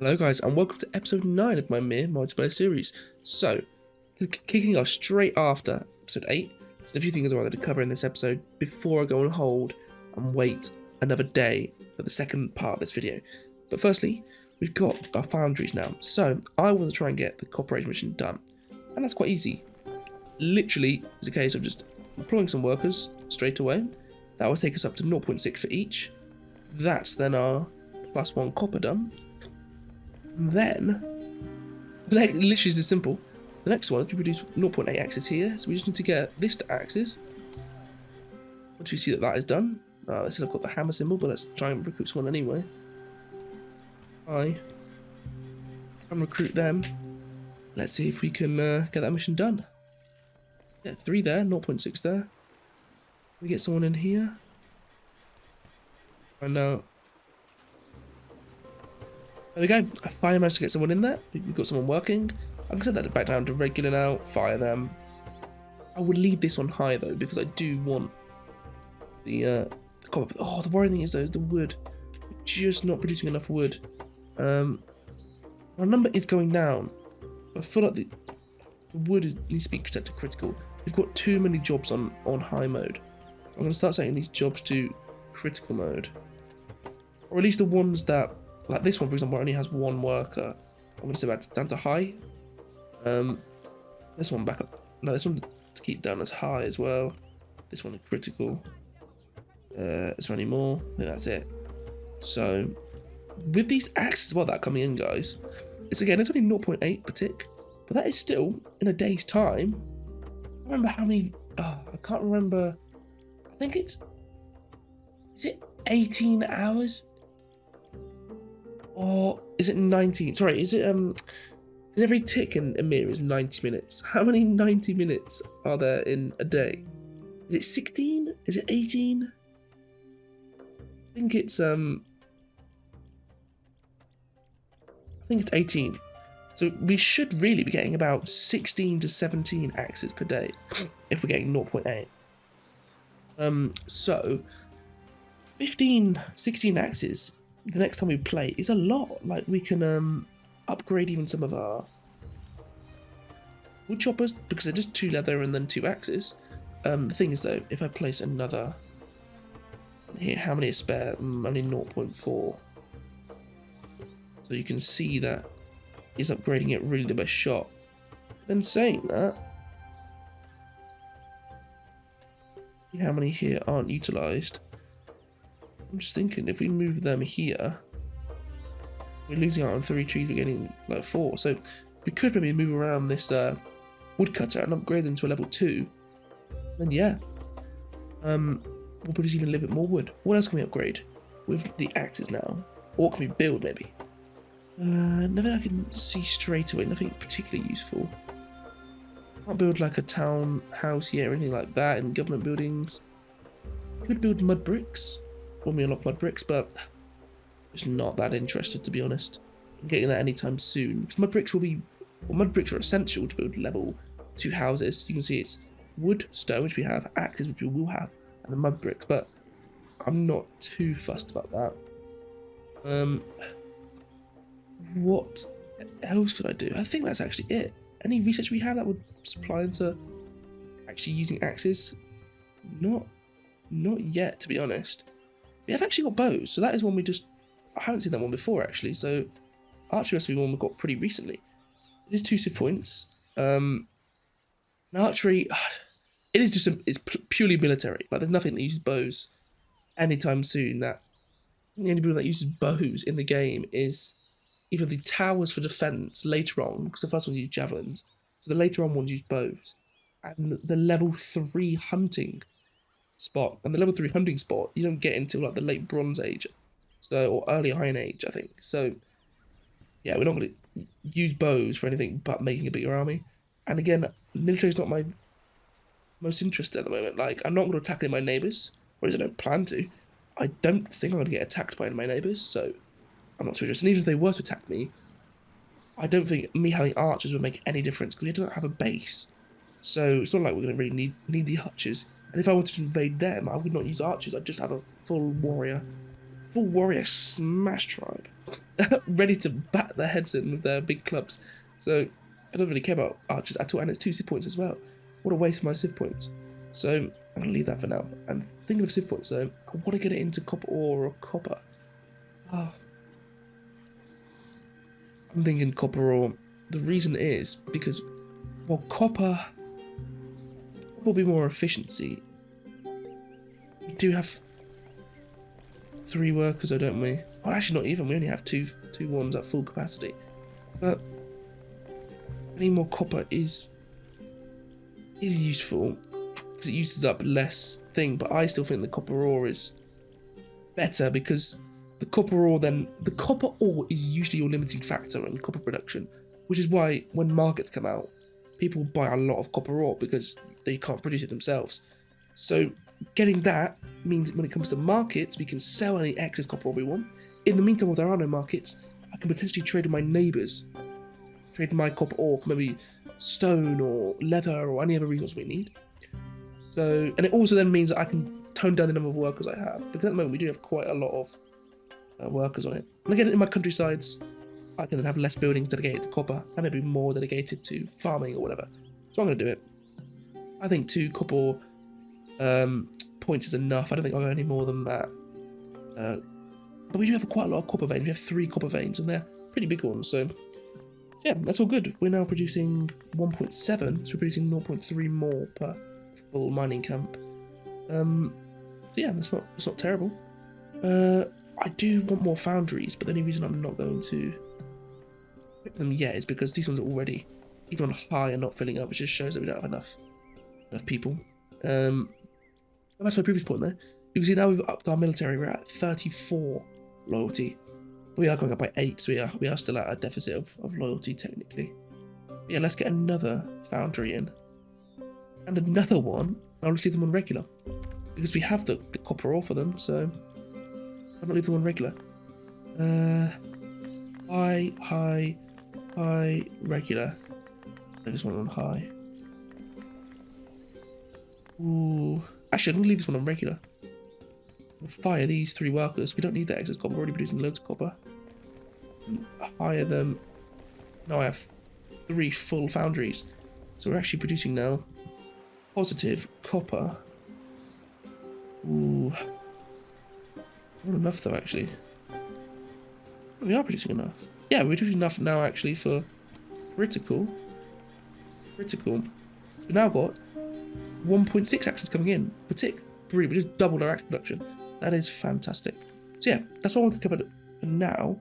Hello guys and welcome to episode 9 of my Ymir multiplayer series. So, kicking off straight after episode 8, there's a few things I wanted to cover in this episode before I go on hold and wait another day for the second part of this video. But firstly, we've got our foundries now, so I want to try and get the cooperative mission done. And that's quite easy. Literally, it's a case of just employing some workers straight away. That will take us up to 0.6 for each. That's then our +1 copper done. Then, literally is simple. The next one is to produce 0.8 axes here, so we just need to get this to axes. Once we see that that is done, they still have got the hammer symbol, but let's try and recruit someone anyway. And recruit them. Let's see if we can get that mission done. Yeah, 3 there, 0.6 there. We get someone in here. And now. There we go, I finally managed to get someone in there. We've got someone working. I can set that back down to regular now, fire them. I would leave this on high though, because I do want the copper. Oh, the worrying thing is though, is the wood. We're just not producing enough wood. Our number is going down. I feel like the wood needs to be set to critical. We've got too many jobs on high mode. I'm going to start setting these jobs to critical mode. Or at least the ones that, like this one, for example, only has 1 worker. I'm going to set that down to high. This one back up. No, this one to keep down as high as well. This one is critical. Is there any more? I think that's it. So, with these axes as well that are coming in, guys, it's only 0.8 per tick, but that is still in a day's time. I remember how many. Oh, I can't remember. I think is it 18 hours? Or is it 19? Sorry, is it every tick in Ymir is 90 minutes. How many 90 minutes are there in a day? Is it 16? Is it 18? I think it's 18. So we should really be getting about 16 to 17 axes per day if we're getting 0.8. So 15, 16 axes the next time we play is a lot. Like, we can upgrade even some of our wood choppers because they're just 2 leather and then 2 axes. The thing is though, if I place another here, how many are spare? Only 0.4. So you can see that is upgrading it really the best shot. Then saying that, how many here aren't utilized? I'm just thinking, if we move them here, we're losing out on 3 trees, we're getting like 4. So we could maybe move around this woodcutter and upgrade them to a level 2. Then yeah, we'll produce even a little bit more wood. What else can we upgrade with the axes now? Or can we build maybe? Nothing I can see straight away, nothing particularly useful. Can't build like a town house here or anything like that in government buildings. Could build mud bricks when we unlock mud bricks, but just not that interested, to be honest, in getting that anytime soon. Because mud bricks are essential to build level 2 houses. You can see it's wood, stone, which we have, axes, which we will have, and the mud bricks, but I'm not too fussed about that. What else could I do? I think that's actually it. Any research we have that would supply into actually using axes? Not yet, to be honest. We have actually got bows, so that is one I haven't seen that one before actually, so archery must be one we got pretty recently. It is 2 civ points. Archery, it is just it's purely military. Like, there's nothing that uses bows anytime soon. That the only people that uses bows in the game is either the towers for defense later on, because the first ones use javelins, so the later on ones use bows, and the level 3 hunting spot. And the level 3 hunting spot you don't get until like the late Bronze Age, or early Iron Age, I think. So yeah, we're not going to use bows for anything but making a bigger army. And again, military is not my most interested at the moment. Like, I'm not going to attack any of my neighbours, or at least I don't plan to. I don't think I'm going to get attacked by any of my neighbours, so I'm not too interested. And even if they were to attack me, I don't think me having archers would make any difference, because we don't have a base. So it's not like we're going to really need the archers. And if I wanted to invade them, I would not use archers. I'd just have a full warrior smash tribe. ready to bat their heads in with their big clubs. So I don't really care about archers at all, and it's 2 civ points as well. What a waste of my civ points. So I'm going to leave that for now. And thinking of civ points though, I want to get it into copper ore or copper. Oh. I'm thinking copper ore. The reason is because, well, copper will be more efficiency. We do have 3 workers, though, don't we? Well, actually not even. We only have two ones at full capacity. But any more copper is useful because it uses up less thing. But I still think the copper ore is better because the copper ore is usually your limiting factor in copper production, which is why when markets come out, people buy a lot of copper ore because they can't produce it themselves. So getting that means when it comes to markets, we can sell any excess copper ore we want. In the meantime, if there are no markets, I can potentially trade with my neighbours. Trade my copper ore for maybe stone or leather or any other resource we need. So, and it also then means that I can tone down the number of workers I have, because at the moment we do have quite a lot of workers on it. And again, in my countrysides, I can then have less buildings dedicated to copper and maybe more dedicated to farming or whatever. So I'm going to do it. I think 2 copper points is enough. I don't think I'll go any more than that. But we do have quite a lot of copper veins. We have 3 copper veins and they're pretty big ones. So yeah, that's all good. We're now producing 1.7, so we're producing 0.3 more per full mining camp. So yeah, that's not terrible. I do want more foundries, but the only reason I'm not going to equip them yet is because these ones are already, even on high, are not filling up, which just shows that we don't have enough people. Back to my previous point though, you can see now we've upped our military. We're at 34 loyalty. We are going up by 8, so we are still at a deficit of loyalty technically. But yeah, let's get another foundry in. And another one. I'll just leave them on regular. Because we have the copper ore for them, so I'll not leave them on regular. High, regular. I just want it on high. Ooh. Actually, I'm going to leave this one on regular. We'll fire these 3 workers. We don't need that excess copper. We're already producing loads of copper. Hire them. Now I have 3 full foundries. So we're actually producing now positive copper. Ooh. Not enough though, actually. We are producing enough. Yeah, we're producing enough now actually for critical. We've now got 1.6 axes coming in per tick. Brilliant. We just doubled our axe production. That is fantastic. So yeah, that's what I want to cover for now.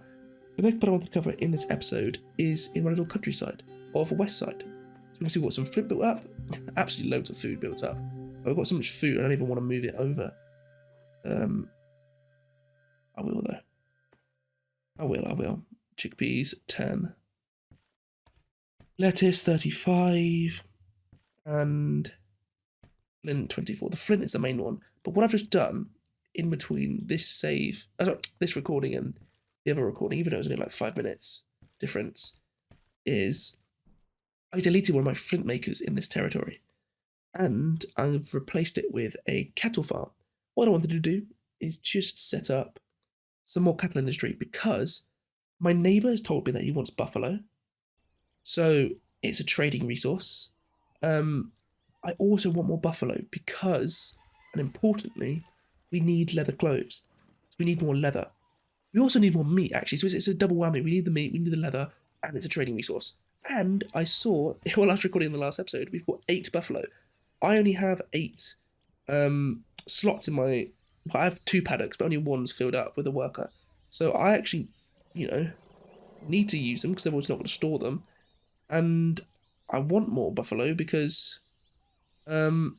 The next part I want to cover in this episode is in my little countryside, or the west side. So we can see we've got some food built up. Absolutely loads of food built up. But we've got so much food I don't even want to move it over. I will though. I will. Chickpeas, 10. Lettuce, 35. And flint, 24. The flint is the main one. But what I've just done in between this this recording and the other recording, even though it was only like 5 minutes difference, is I deleted one of my flint makers in this territory. And I've replaced it with a cattle farm. What I wanted to do is just set up some more cattle industry because my neighbour has told me that he wants buffalo. So it's a trading resource. I also want more buffalo because, and importantly, we need leather clothes. So we need more leather. We also need more meat, actually. So it's a double whammy. We need the meat, we need the leather, and it's a trading resource. And I saw, while I was recording in the last episode, we've got 8 buffalo. I only have 8 slots in my... Well, I have 2 paddocks, but only one's filled up with a worker. So I actually, need to use them because otherwise not going to store them. And I want more buffalo because... when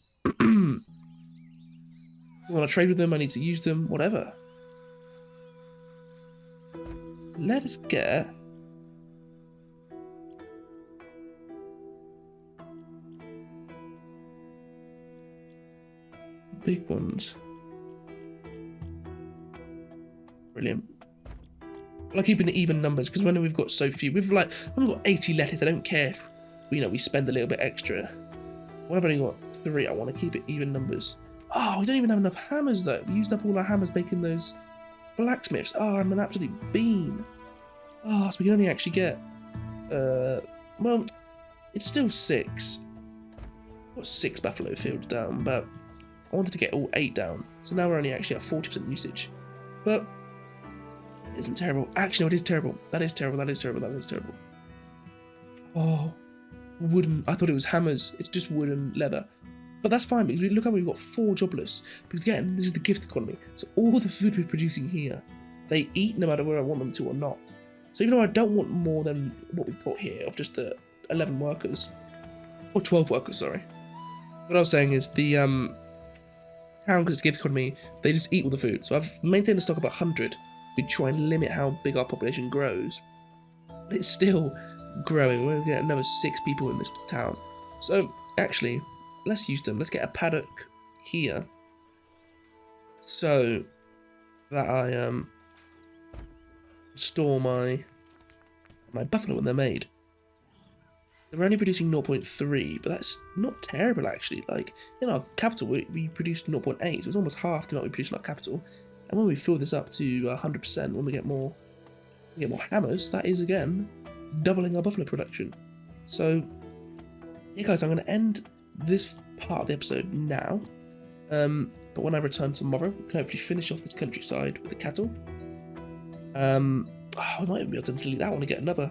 I trade with them, I need to use them, whatever. Let us get... big ones. Brilliant. I like keeping even numbers because when we've got so few, when we've got 80 lettuce, I don't care if we spend a little bit extra. When I've only got 3, I want to keep it even numbers. Oh, we don't even have enough hammers though. We used up all our hammers making those blacksmiths. Oh, I'm an absolute bean. Oh, so we can only actually get, well, it's still 6. Got 6 buffalo fields down, but I wanted to get all 8 down. So now we're only actually at 40% usage. But it isn't terrible. Actually, no, it is terrible. That is terrible, that is terrible, that is terrible. Oh, wooden. I thought it was hammers. It's just wood and leather. But that's fine, because look how we've got 4 jobless. Because again, this is the gift economy. So all the food we're producing here, they eat no matter where I want them to or not. So even though I don't want more than what we've got here of just the 11 workers, or 12 workers, sorry. What I was saying is the town, because it's gift economy, they just eat all the food. So I've maintained a stock of 100. We try and limit how big our population grows. But it's still growing. We're going to get another 6 people in this town. So actually, let's use them. Let's get a paddock here, so that I store my buffalo when they're made. They're only producing 0.3, but that's not terrible actually. Like in our capital, we produced 0.8, so it's almost half the amount we produced in our capital. And when we fill this up to 100%, when we get more hammers, that is again doubling our buffalo production. So yeah, guys, I'm going to end this part of the episode now. But when I return tomorrow, we can hopefully finish off this countryside with the cattle. I might even be able to delete that one and get another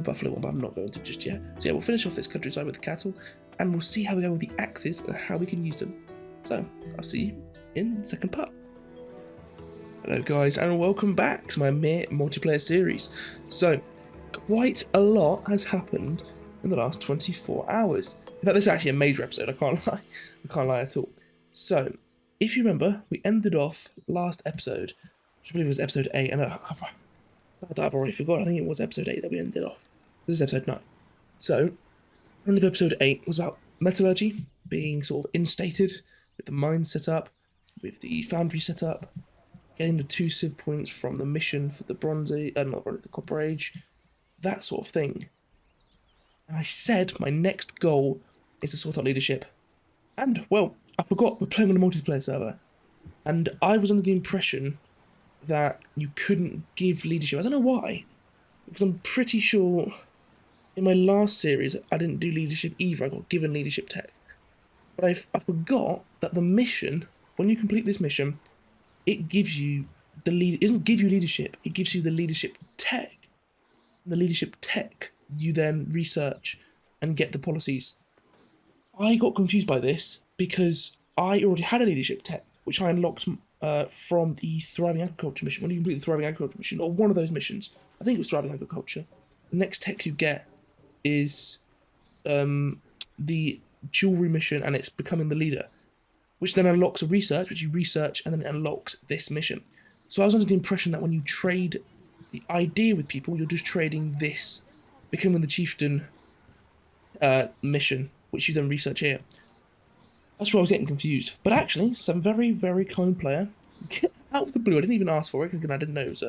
buffalo one, but I'm not going to just yet. So yeah, we'll finish off this countryside with the cattle, and we'll see how we go with the axes and how we can use them. So I'll see you in the second part. Hello guys, and welcome back to my Ymir multiplayer series. So quite a lot has happened in the last 24 hours. In fact, this is actually a major episode, I can't lie. I can't lie at all. So if you remember, we ended off last episode, which I believe was episode 8, and I've already forgot. I think it was episode 8 that we ended off. This is episode 9. So, end of episode 8 was about metallurgy being sort of instated, with the mine set up, with the foundry set up, getting the 2 civ points from the mission for the the Copper Age, that sort of thing. And I said my next goal is to sort out leadership. And, well, I forgot, we're playing on a multiplayer server. And I was under the impression that you couldn't give leadership. I don't know why, because I'm pretty sure in my last series I didn't do leadership either. I got given leadership tech, but I forgot that the mission, when you complete this mission, it gives you the lead. It doesn't give you leadership. It gives you the leadership tech. And the leadership tech you then research and get the policies. I got confused by this because I already had a leadership tech, which I unlocked from the Thriving Agriculture mission. When you complete the Thriving Agriculture mission, or one of those missions, I think it was Thriving Agriculture, the next tech you get is the jewelry mission, and it's becoming the leader, which then unlocks a research, which you research, and then it unlocks this mission. So I was under the impression that when you trade the idea with people, you're just trading this, becoming the chieftain mission, which you then research here. That's where I was getting confused. But actually, some very, very kind player, out of the blue, I didn't even ask for it, because I didn't know it was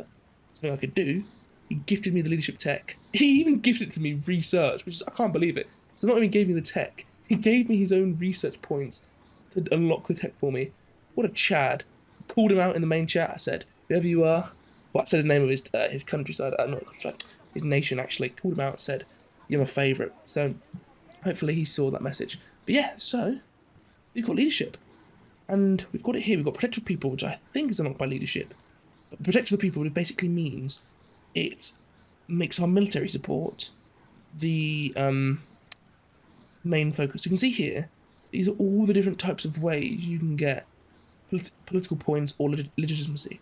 something I could do. He gifted me the leadership tech. He even gifted it to me research, which is, I can't believe it. So not even gave me the tech, he gave me his own research points to unlock the tech for me. What a Chad. Called him out in the main chat. I said, whoever you are, well, I said the name of his countryside, not countryside, his nation actually. Called him out, said, you're my favourite. So hopefully he saw that message. But yeah, so we've got leadership. And we've got it here. We've got protective people, which I think is unlocked by leadership. But protective people, it basically means it makes our military support the main focus. You can see here, these are all the different types of ways you can get political points or legitimacy.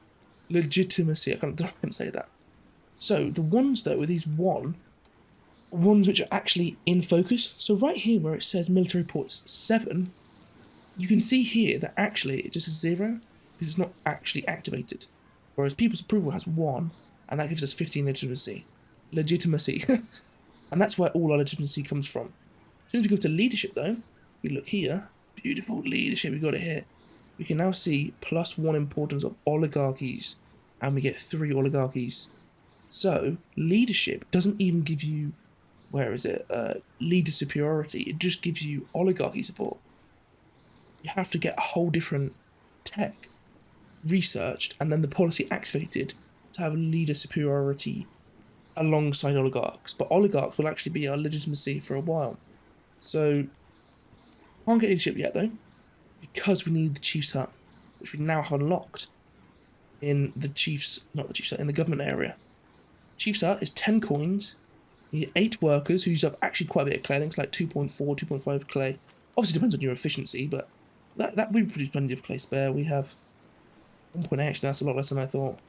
Legitimacy, I can't say that. So the ones though, with these ones which are actually in focus. So right here where it says military points 7, you can see here that actually it just is 0 because it's not actually activated. Whereas people's approval has 1, and that gives us 15 legitimacy. And that's where all our legitimacy comes from. As soon as we go to leadership though, we look here, beautiful leadership, we got it here. We can now see +1 importance of oligarchies, and we get 3 oligarchies. So leadership doesn't even give you, leader superiority, it just gives you oligarchy support. You have to get a whole different tech researched and then the policy activated to have leader superiority alongside oligarchs, but oligarchs will actually be our legitimacy for a while. So, can't get leadership yet though, because we need the chief's hut, which we now have unlocked in the chief's, not the chief's hut, in the government area. Chief's hut is 10 coins. You need 8 workers who use up actually quite a bit of clay. I think it's like 2.4, 2.5 clay. Obviously depends on your efficiency, but that we produce plenty of clay spare. We have 1.8, actually that's a lot less than I thought.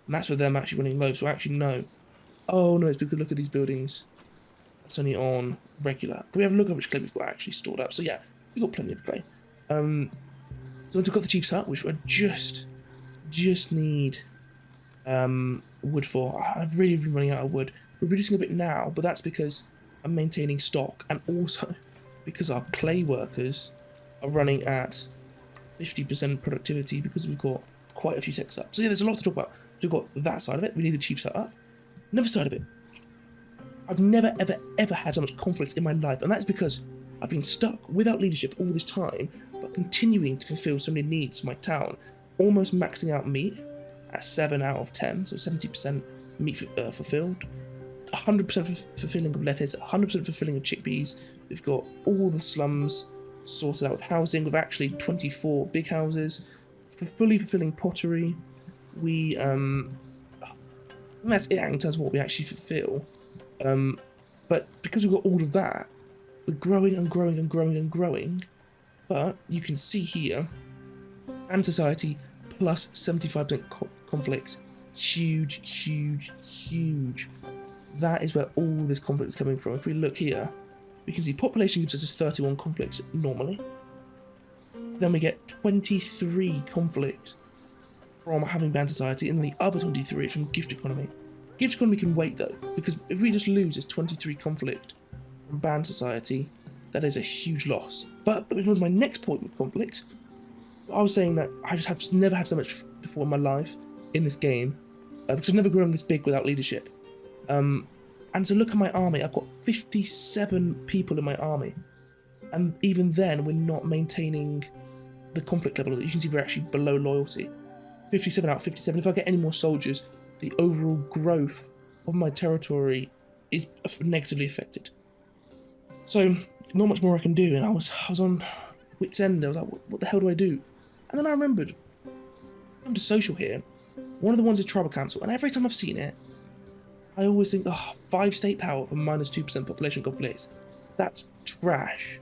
And that's with them actually running low, so I actually know. Oh no, it's because look at these buildings. That's only on regular. But we have a look at which clay we've got actually stored up. So yeah, we've got plenty of clay. So we've got the chief's hut, which I just need wood for. I've really been running out of wood. We're producing a bit now, but that's because I'm maintaining stock, and also because our clay workers are running at 50% productivity because we've got quite a few techs up. So yeah, there's a lot to talk about. We've got that side of it. We need the chief's hut up. Another side of it. I've never, ever had so much conflict in my life, and that's because I've been stuck without leadership all this time, but continuing to fulfill so many needs for my town, almost maxing out meat at 7 out of 10, so 70% meat fulfilled, 100% fulfilling of lettuce, 100% fulfilling of chickpeas. We've got all the slums sorted out with housing, with actually 24 big houses, fully fulfilling pottery. We, that's it in terms of what we actually fulfill. But because we've got all of that, we're growing and growing and growing and growing. But you can see here, and society plus 75% conflict. Huge, huge, huge. That is where all this conflict is coming from. If we look here, we can see population gives us just 31 conflict normally. Then we get 23 conflict from having banned society, and the other 23 from gift economy. Gift economy can wait though, because if we just lose this 23 conflict from banned society, that is a huge loss. But which was my next point with conflict. I was saying that I just have never had so much before in my life in this game, because I've never grown this big without leadership. And so look at my army. I've got 57 people in my army, and even then we're not maintaining the conflict level. You can see we're actually below loyalty. 57 out of 57. If I get any more soldiers, the overall growth of my territory is negatively affected. So not much more I can do, and I was on wit's end. I was like, what the hell do I do? And then I remembered, I'm to social here. One of the ones is tribal council, and every time I've seen it, I always think, oh, 5 state power for minus 2% population conflict. That's trash.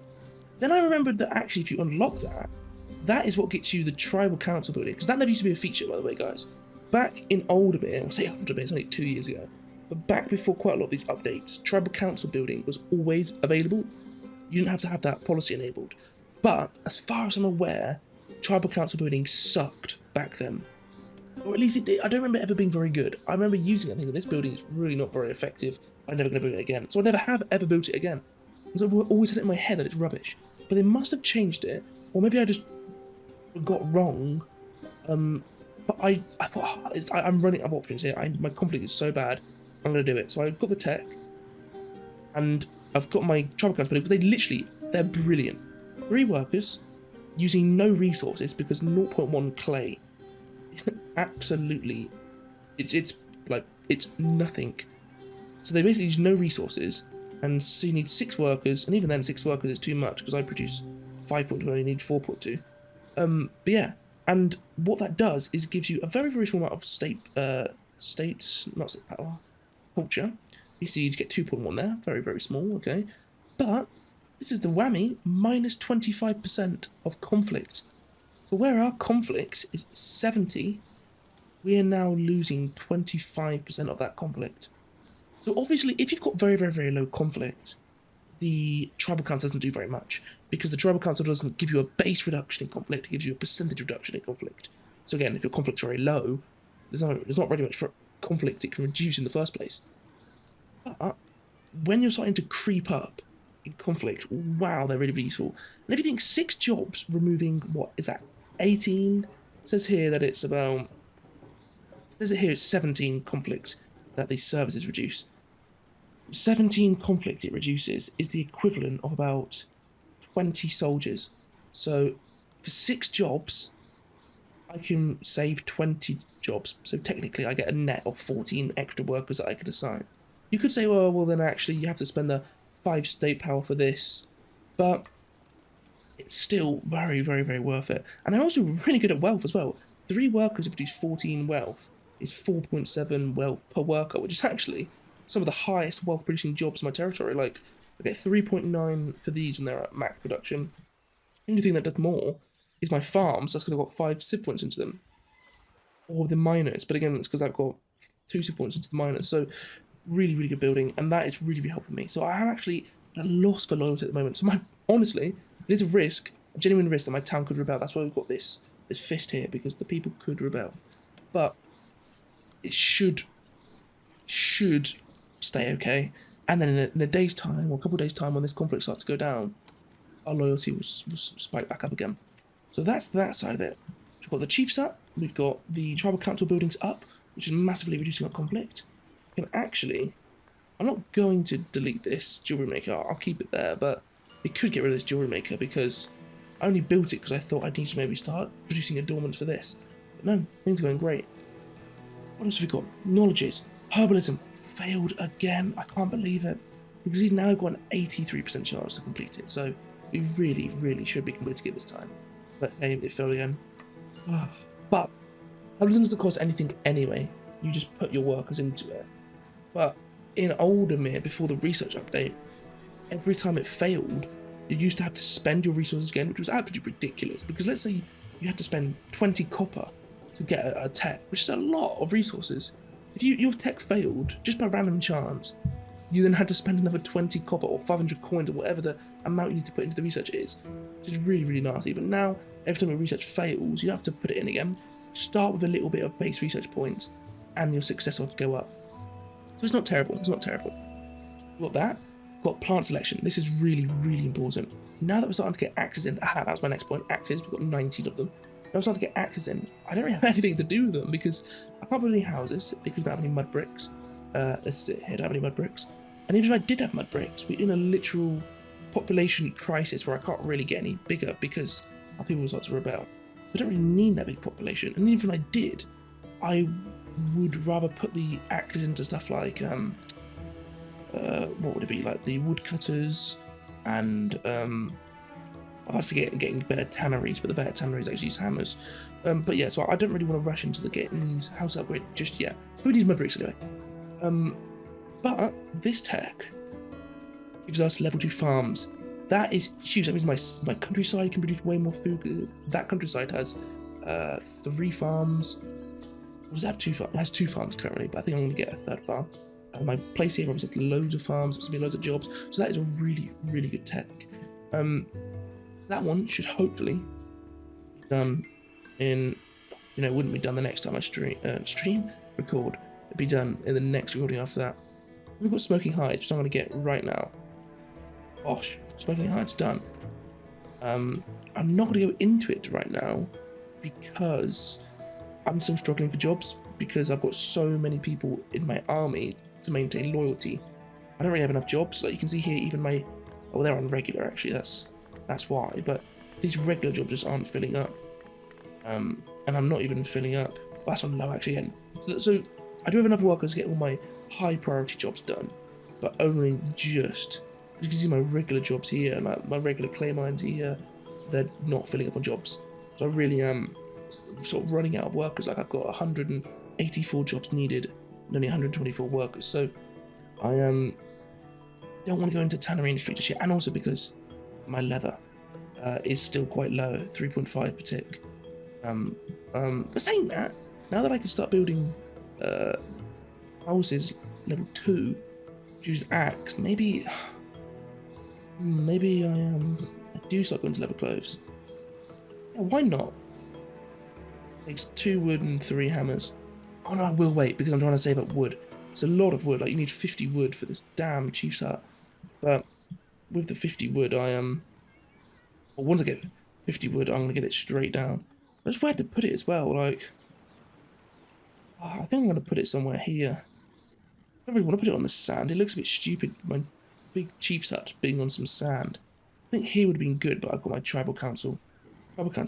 Then I remembered that actually if you unlock that, that is what gets you the tribal council building, because that never used to be a feature, by the way, guys. Back in older bit, I'll say older bit, it's only 2 years ago, but back before quite a lot of these updates, tribal council building was always available. You didn't have to have that policy enabled. But as far as I'm aware, tribal council building sucked back then. Or at least it did. I don't remember it ever being very good. I remember using it and thinking this building is really not very effective. I'm never going to build it again. So I never have ever built it again. So I've always had it in my head that it's rubbish. But they must have changed it, or maybe I just got wrong. But I thought, oh, I'm running out of options here. My conflict is so bad, I'm going to do it. So I've got the tech, and I've got my tribal council building, but they're brilliant. 3 workers, using no resources, because 0.1 clay is absolutely, it's nothing. So they basically use no resources, and so you need 6 workers, and even then 6 workers is too much, because I produce 5.2, I only need 4.2. But yeah, and what that does is gives you a very, very small amount of culture. You see you get 2.1 there, very, very small, okay. But this is the whammy, minus 25% of conflict. So where our conflict is 70, we are now losing 25% of that conflict. So obviously, if you've got very, very, very low conflict, the tribal council doesn't do very much, because the tribal council doesn't give you a base reduction in conflict, it gives you a percentage reduction in conflict. So again, if your conflict's very low, there's not very much for conflict it can reduce in the first place. But when you're starting to creep up in conflict, wow, they're really, really useful. And if you think 6 jobs removing, what is that, 18? It says here that it's about, it says here it's 17 conflict that these services reduce. 17 conflict it reduces is the equivalent of about 20 soldiers. So for 6 jobs, I can save 20 jobs. So technically I get a net of 14 extra workers that I could assign. You could say, well, then actually you have to spend the 5 state power for this, but it's still very, very, very worth it. And they're also really good at wealth as well. 3 workers who produce 14 wealth is 4.7 wealth per worker, which is actually some of the highest wealth producing jobs in my territory. Like, I get 3.9 for these when they're at max production. The only thing that does more is my farms. That's because I've got 5 civ points into them. Or the miners, but again, it's because I've got 2 civ points into the miners. So, really, really good building, and that is really, really helping me. So, I am actually at a loss for loyalty at the moment. So, honestly, it is a risk, a genuine risk that my town could rebel. That's why we've got this fist here, because the people could rebel. But it should stay okay. And then in a day's time, or a couple of days' time, when this conflict starts to go down, our loyalty will spike back up again. So that's that side of it. We've got the chiefs up, we've got the tribal council buildings up, which is massively reducing our conflict. And actually, I'm not going to delete this jewelry maker, I'll keep it there, but we could get rid of this jewelry maker because I only built it because I thought I'd need to maybe start producing adornments for this. But no, things are going great. What else have we got? Knowledges. Herbalism failed again. I can't believe it. Because he's now got an 83% chance to complete it. So we really, really should be completing it this time. But hey, it failed again. But herbalism doesn't cost anything anyway. You just put your workers into it. But in old Ymir, before the research update, every time it failed, you used to have to spend your resources again, which was absolutely ridiculous. Because let's say you had to spend 20 copper to get a tech, which is a lot of resources. If your tech failed, just by random chance, you then had to spend another 20 copper or 500 coins or whatever the amount you need to put into the research is. Which is really, really nasty. But now, every time your research fails, you don't have to put it in again. Start with a little bit of base research points, and your success odds go up. So it's not terrible, it's not terrible. We've got that. We've got plant selection. This is really, really important. Now that we're starting to get axes in, that was my next point, axes, we've got 19 of them. Now I'm starting to get axes in. I don't really have anything to do with them because I can't build any houses because we don't have any mud bricks. This is it here, I don't have any mud bricks. And even if I did have mud bricks, we're in a literal population crisis where I can't really get any bigger because our people will start to rebel. I don't really need that big population, and even if I did, I would rather put the axes into stuff like, what would it be, like the woodcutters, and I've had to getting better tanneries, but the better tanneries actually use hammers. But yeah, so I don't really want to rush into getting these house upgrade just yet. We need mud bricks anyway. But this tech gives us level 2 farms. That is huge. That means my countryside can produce way more food. That countryside has 3 farms. Does it have 2 farms? It has 2 farms currently, but I think I'm going to get a 3rd farm. My place here obviously has loads of farms. It's going to be loads of jobs. So that is a really, really good tech. That one should hopefully be done in, it wouldn't be done the next time I record. It'd be done in the next recording after that. We've got smoking hides, which I'm going to get right now. Gosh, smoking hides done. I'm not going to go into it right now because I'm still struggling for jobs because I've got so many people in my army to maintain loyalty. I don't really have enough jobs. Like you can see here, even they're on regular actually. That's why. But these regular jobs just aren't filling up. And I'm not even filling up. Well, that's on low actually. And so I do have enough workers to get all my high priority jobs done, but only just. You can see my regular jobs here and my regular clay mines here. They're not filling up on jobs. So I really am sort of running out of workers. Like I've got 184 jobs needed and only 124 workers. So I don't want to go into tannery industry just yet, and also because my leather is still quite low, 3.5 per tick. But saying that, now that I can start building houses level 2, use axe, maybe I do start going to level clothes. Yeah, why not? Takes 2 wood and 3 hammers. Oh no, I will wait because I'm trying to save up wood. It's a lot of wood. Like you need 50 wood for this damn chief's hut. But with the 50 wood, well, once I get 50 wood, I'm gonna get it straight down. I just where to put it as well. Like, I think I'm gonna put it somewhere here. I don't really want to put it on the sand. It looks a bit stupid. My big chief's hut being on some sand. I think here would have been good, but I've got my tribal council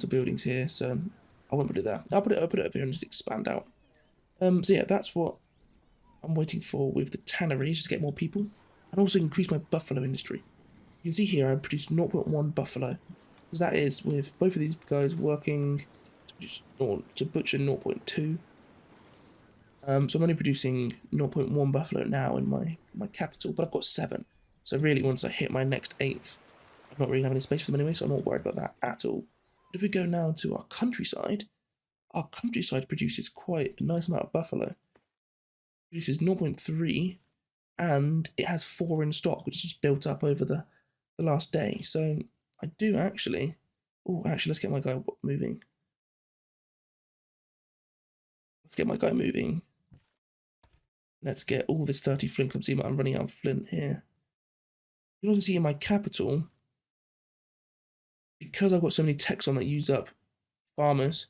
buildings here, so I won't put it there. I'll put it up here and just expand out. So yeah, that's what I'm waiting for with the tanneries just to get more people and also increase my buffalo industry. You can see here I produced 0.1 buffalo, because that is with both of these guys working to butcher 0.2. So I'm only producing 0.1 buffalo now in my capital, but I've got 7. So really, once I hit my next 8th, I'm not really having any space for them anyway, so I'm not worried about that at all. But if we go now to our countryside produces quite a nice amount of buffalo. It produces 0.3, and it has 4 in stock, which is just built up over the last day. So I do actually... Oh, actually, let's get my guy moving. Let's get my guy moving. Let's get all this 30 flint. I'm seeing I'm running out of flint here. You can also see in my capital, because I've got so many techs on that use up farmers,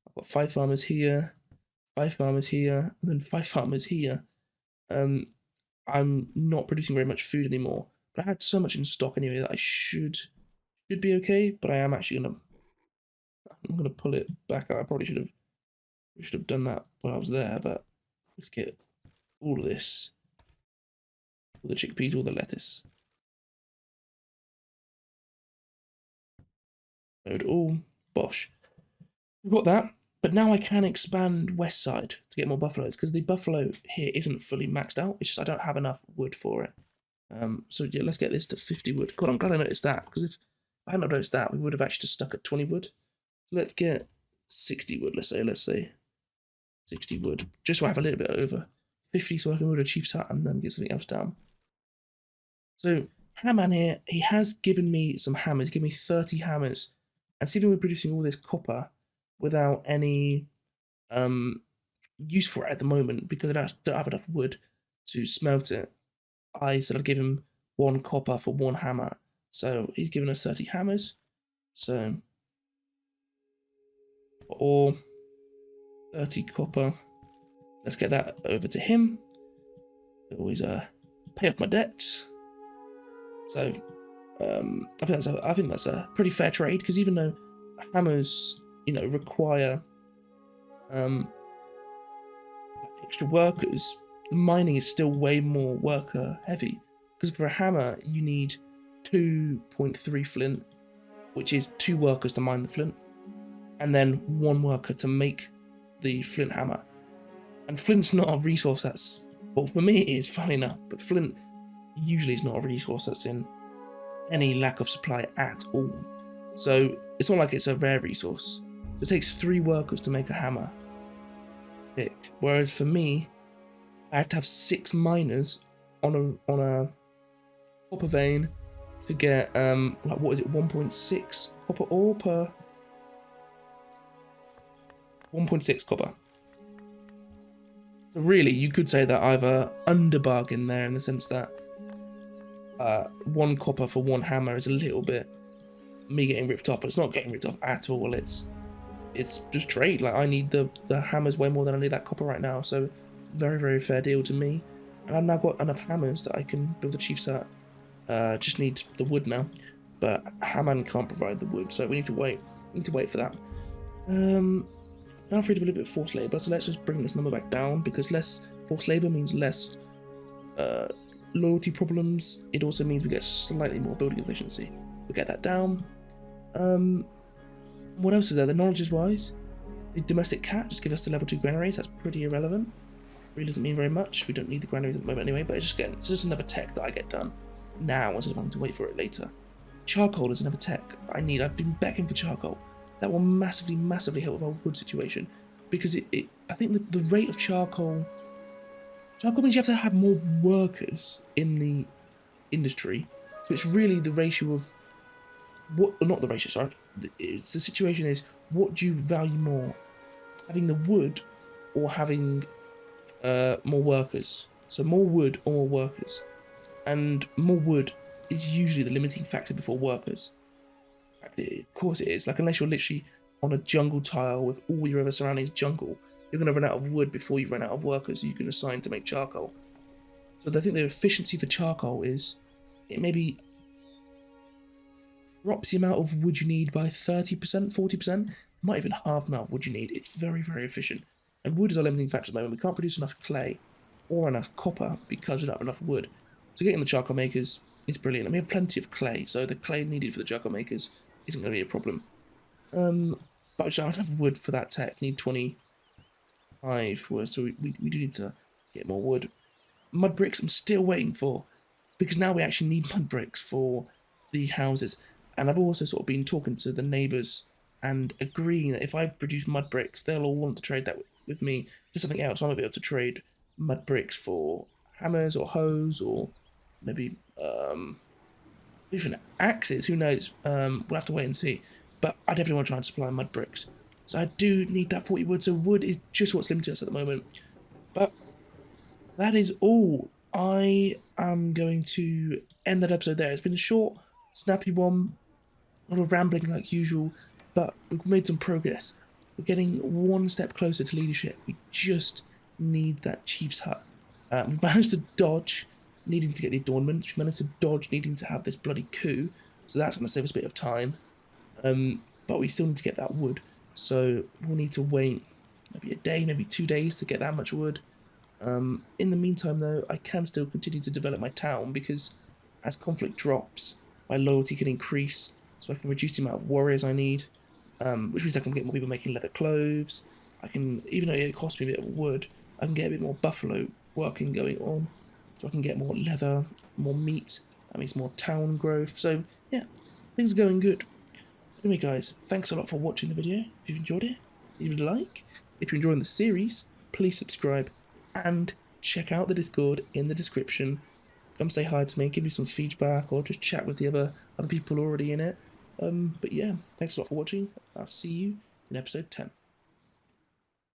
I've got 5 farmers here, 5 farmers here, and then 5 farmers here. I'm not producing very much food anymore, but I had so much in stock anyway that I should be okay. But I am actually I'm gonna pull it back out. I probably should have done that when I was there, but let's get all of this, all the chickpeas, all the lettuce. Load all, bosh. We've got that, but now I can expand west side to get more buffaloes, because the buffalo here isn't fully maxed out. It's just I don't have enough wood for it. So yeah, let's get this to 50 wood. God, I'm glad I noticed that, because if I hadn't noticed that, we would have actually just stuck at 20 wood. So let's get 60 wood, let's say 60 wood, just so I have a little bit over 50, so I can build a chief's hut and then get something else down. So Hamman here, he has given me some hammers. He gave me 30 hammers, and seeing we're producing all this copper without any use for it at the moment, because I don't have enough wood to smelt it, I said I'd give him 1 copper for 1 hammer. So he's given us 30 hammers. So or 30 copper. Let's get that over to him. Always pay off my debts. So I think that's a pretty fair trade, because even though hammers, require extra workers, the mining is still way more worker heavy, because for a hammer you need 2.3 flint, which is 2 workers to mine the flint, and then 1 worker to make the flint hammer. And flint's not a resource that's, well, for me it is, funny enough, but flint usually is not a resource that's in any lack of supply at all. So it's not like it's a rare resource. It takes 3 workers to make a hammer. Tick. Whereas for me, I have to have 6 miners on a copper vein to get like, what is it, 1.6 copper ore per 1.6 copper. So really, you could say that I've under bargained there, in the sense that 1 copper for 1 hammer is a little bit me getting ripped off, but it's not getting ripped off at all. It's just trade. Like, I need the hammers way more than I need that copper right now, so very, very fair deal to me. And I've now got enough hammers that I can build a chief's hut. Just need the wood now, but Hammond can't provide the wood, so we need to wait. For that. Now free to be a little bit of forced labour, so let's just bring this number back down, because less forced labour means less loyalty problems. It also means we get slightly more building efficiency. We'll get that down. What else is there? The knowledge wise, the domestic cat just give us the level 2 granaries. That's pretty irrelevant. Really doesn't mean very much. We don't need the granaries at the moment anyway, but it's just another tech that I get done now instead of having to wait for it later. Charcoal is another tech I need. I've been begging for charcoal. That will massively, massively help with our wood situation, because I think the rate of charcoal means you have to have more workers in the industry. So it's really the ratio of not the ratio, sorry. It's the situation is, what do you value more, having the wood or having more workers? So more wood or more workers, and more wood is usually the limiting factor before workers. Of course it is. Like, unless you're literally on a jungle tile with all your other surroundings jungle, you're going to run out of wood before you run out of workers you can assign to make charcoal. So I think the efficiency for charcoal is, it maybe drops the amount of wood you need by 30%, 40%, might even half the amount of wood you need. It's very, very efficient. And wood is our limiting factor at the moment. We can't produce enough clay. or enough copper because we don't have enough wood. So getting the charcoal makers is brilliant. And we have plenty of clay, so the clay needed for the charcoal makers isn't going to be a problem. But I don't have wood for that tech. Need 25 wood, so we do need to get more wood. Mud bricks I'm still waiting for, because now we actually need mud bricks for the houses. And I've also sort of been talking to the neighbours and agreeing that if I produce mud bricks, they'll all want to trade that with me for something else. I might be able to trade mud bricks for hammers or hoes, or maybe even axes. Who knows? We'll have to wait and see. But I definitely want to try and supply mud bricks. So I do need that 40 wood. So wood is just what's limited us at the moment. But that is all. I am going to end that episode there. It's been a short, snappy one. A lot of rambling like usual, but we've made some progress. We're getting one step closer to leadership. We just need that chief's hut. We managed to dodge needing to get the adornments. We managed to dodge needing to have this bloody coup. So that's going to save us a bit of time. But we still need to get that wood. So we'll need to wait maybe a day, maybe 2 days to get that much wood. In the meantime, though, I can still continue to develop my town, because as conflict drops, my loyalty can increase, so I can reduce the amount of warriors I need, which means I can get more people making leather clothes. I can, even though it costs me a bit of wood, I can get a bit more buffalo working going on, so I can get more leather, more meat. That means more town growth. So yeah, things are going good. Anyway, guys, thanks a lot for watching the video. If you've enjoyed it, leave a like. If you're enjoying the series, please subscribe and check out the Discord in the description. Come say hi to me, give me some feedback, or just chat with the other people already in it. But yeah, thanks a lot for watching. I'll see you in episode 10.